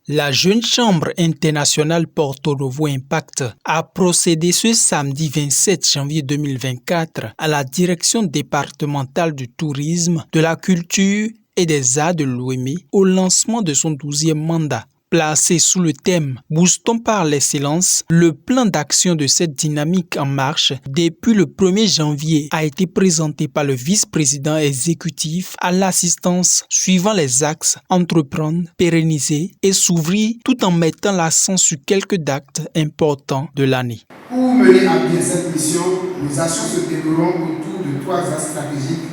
La Jeune Chambre internationale Porto Novo Impact a procédé ce samedi 27 janvier 2024 à la direction départementale du tourisme, de la culture et des arts de Lomé au lancement de son 12e mandat. Placé sous le thème « Boostons par l'excellence », le plan d'action de cette dynamique en marche depuis le 1er janvier a été présenté par le vice-président exécutif à l'assistance suivant les axes « Entreprendre, pérenniser et s'ouvrir » tout en mettant l'accent sur quelques actes importants de l'année. Pour mener à bien cette mission, nos actions se dérouleront autour de 3 axes stratégiques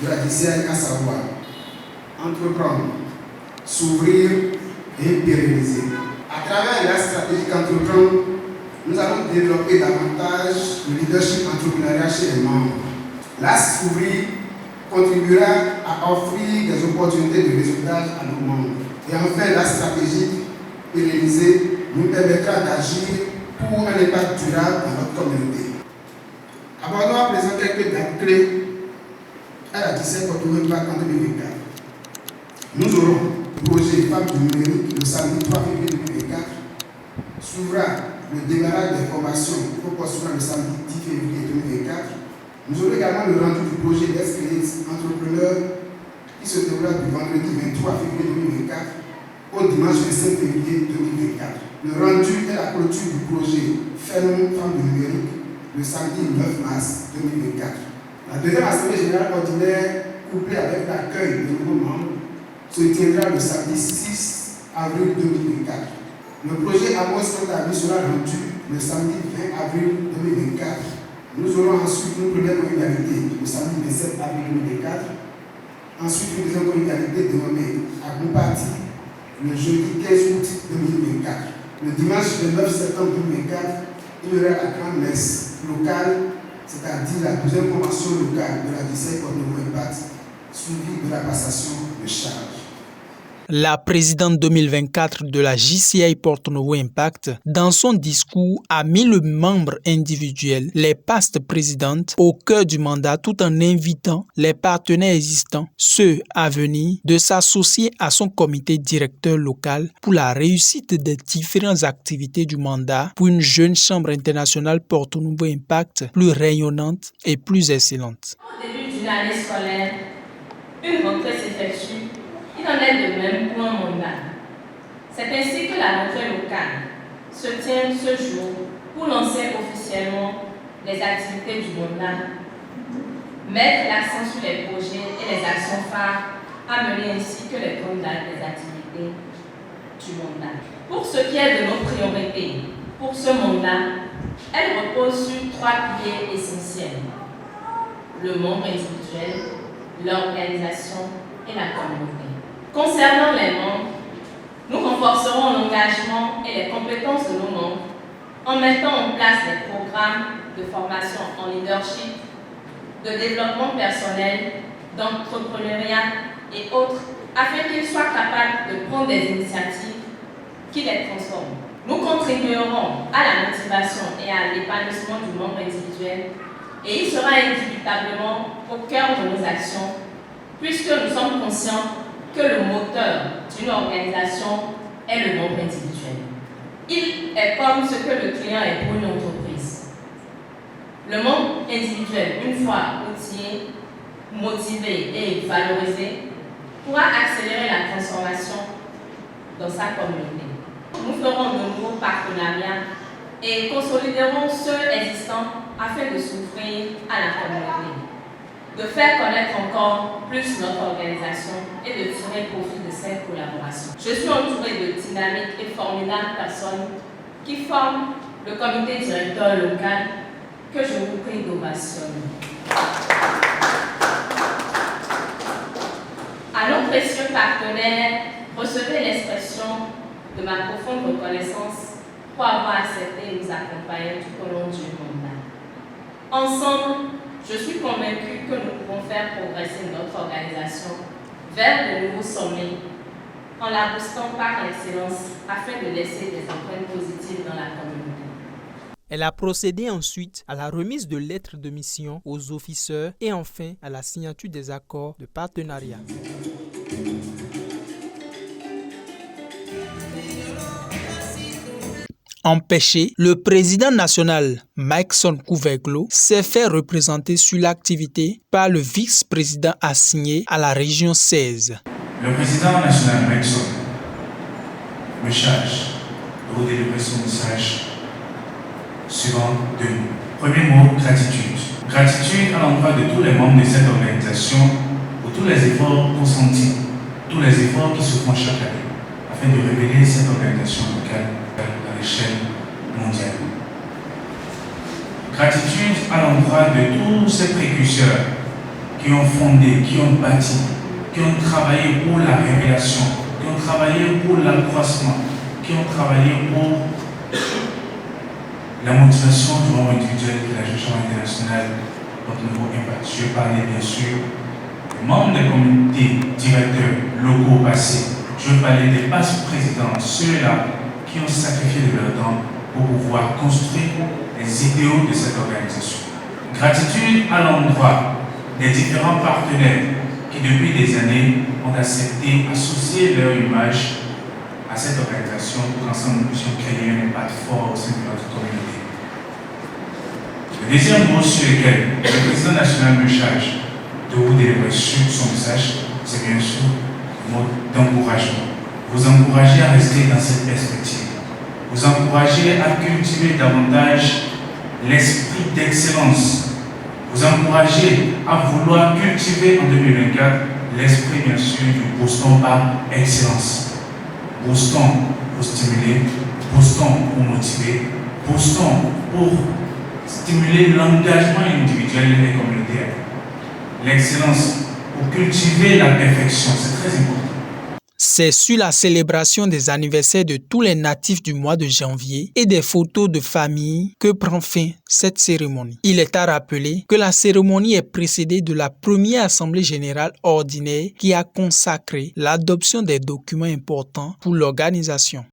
de la DCI, à savoir entreprendre, s'ouvrir et pérenniser. À travers la stratégie Entreprendre, nous allons développer davantage le leadership entrepreneurial chez les membres. La s'ouvrir contribuera à offrir des opportunités de résultats à nos membres. Et enfin, la stratégie pérenniser nous permettra d'agir pour un impact durable dans notre communauté. Abordons à présent quelques dates clés à la 17 Porto Impact en 2024. Nous aurons le projet Femmes du numérique le samedi 3 février 2024. S'ouvrira le démarrage des formations proportionnelles le samedi 10 février 2024. Nous aurons également le rendu du projet d'Escalade Entrepreneur qui se déroulera du vendredi 23 février 2024 au dimanche 25 février 2024. Le rendu et la clôture du projet Femmes du numérique le samedi 9 mars 2024. La deuxième assemblée générale ordinaire couplée avec l'accueil de nouveaux membres se tiendra le samedi 6 avril 2024. Le projet Amos Contabil sera rendu le samedi 20 avril 2024. Nous aurons ensuite une première convivialité le samedi 27 avril 2024. Ensuite, une deuxième convivialité dénommée à Goupati le jeudi 15 août 2024. Le dimanche 29 septembre 2024, il y aura la grande messe locale, c'est-à-dire la 12e convention locale de la DCI Porto Novo Impact, suivie de la passation de charges. La présidente 2024 de la JCI Porto Novo Impact, dans son discours, a mis le membre individuel, les past présidentes, au cœur du mandat tout en invitant les partenaires existants, ceux à venir, de s'associer à son comité directeur local pour la réussite des différentes activités du mandat pour une jeune chambre internationale Porto Novo Impact plus rayonnante et plus excellente. Au début d'une année scolaire, une rentrée s'effectue. Il en est de même pour un mandat. C'est ainsi que la rentrée locale se tient ce jour pour lancer officiellement les activités du mandat, mettre l'accent sur les projets et les actions phares à mener ainsi que les grandes dates des activités du mandat. Pour ce qui est de nos priorités pour ce mandat, elles reposent sur 3 piliers essentiels: le membre individuel, l'organisation et la communauté. Concernant les membres, nous renforcerons l'engagement et les compétences de nos membres en mettant en place des programmes de formation en leadership, de développement personnel, d'entrepreneuriat et autres, afin qu'ils soient capables de prendre des initiatives qui les transforment. Nous contribuerons à la motivation et à l'épanouissement du membre individuel et il sera indubitablement au cœur de nos actions, puisque nous sommes conscients que le moteur d'une organisation est le membre individuel. Il est comme ce que le client est pour une entreprise. Le membre individuel, une fois outillé, motivé et valorisé, pourra accélérer la transformation dans sa communauté. Nous ferons de nouveaux partenariats et consoliderons ceux existants afin de s'ouvrir à la communauté, de faire connaître encore plus notre organisation et de tirer profit de cette collaboration. Je suis entourée de dynamiques et formidables personnes qui forment le comité directeur local que je vous prie d'ovationner. À nos précieux partenaires, recevez l'expression de ma profonde reconnaissance pour avoir accepté de nous accompagner tout au long du mandat. Ensemble, je suis convaincue que nous pouvons faire progresser notre organisation vers de nouveaux sommets en la boostant par l'excellence afin de laisser des empreintes positives dans la communauté. Elle a procédé ensuite à la remise de lettres de mission aux officeurs et enfin à la signature des accords de partenariat. Empêché, le président national Mikeson Kouveglo s'est fait représenter sur l'activité par le vice-président assigné à la région 16. Le président national Mikeson me charge de vous délivrer son message suivant deux mots. Premier mot, gratitude. Gratitude à l'endroit de tous les membres de cette organisation pour tous les efforts consentis, tous les efforts qui se font chaque année afin de révéler cette organisation locale à l'échelle mondiale. Gratitude à l'endroit de tous ces précurseurs qui ont fondé, qui ont bâti, qui ont travaillé pour la révélation, qui ont travaillé pour l'accroissement, qui ont travaillé pour la motivation du membre individuel de la gestion internationale, notre nouveau impact. Je parlais bien sûr des membres des comités directeurs locaux passés. Je parlais des passes présidents, ceux-là qui ont sacrifié de leur temps pour pouvoir construire les idéaux de cette organisation. Gratitude à l'endroit des différents partenaires qui depuis des années ont accepté associer leur image à cette organisation pour qu'ensemble nous puissions créer un impact fort au sein de notre communauté. Le deuxième mot sur lequel le président national me charge de vous délivrer sur son message, c'est bien sûr le mot d'encouragement. Vous encourager à rester dans cette perspective. Vous encourager à cultiver davantage l'esprit d'excellence. Vous encourager à vouloir cultiver en 2024 l'esprit bien sûr du booston par excellence. Booston pour stimuler, booston pour motiver, booston pour stimuler l'engagement individuel et communautaire. L'excellence pour cultiver la perfection, c'est très important. C'est sur la célébration des anniversaires de tous les natifs du mois de janvier et des photos de famille que prend fin cette cérémonie. Il est à rappeler que la cérémonie est précédée de la première assemblée générale ordinaire qui a consacré l'adoption des documents importants pour l'organisation.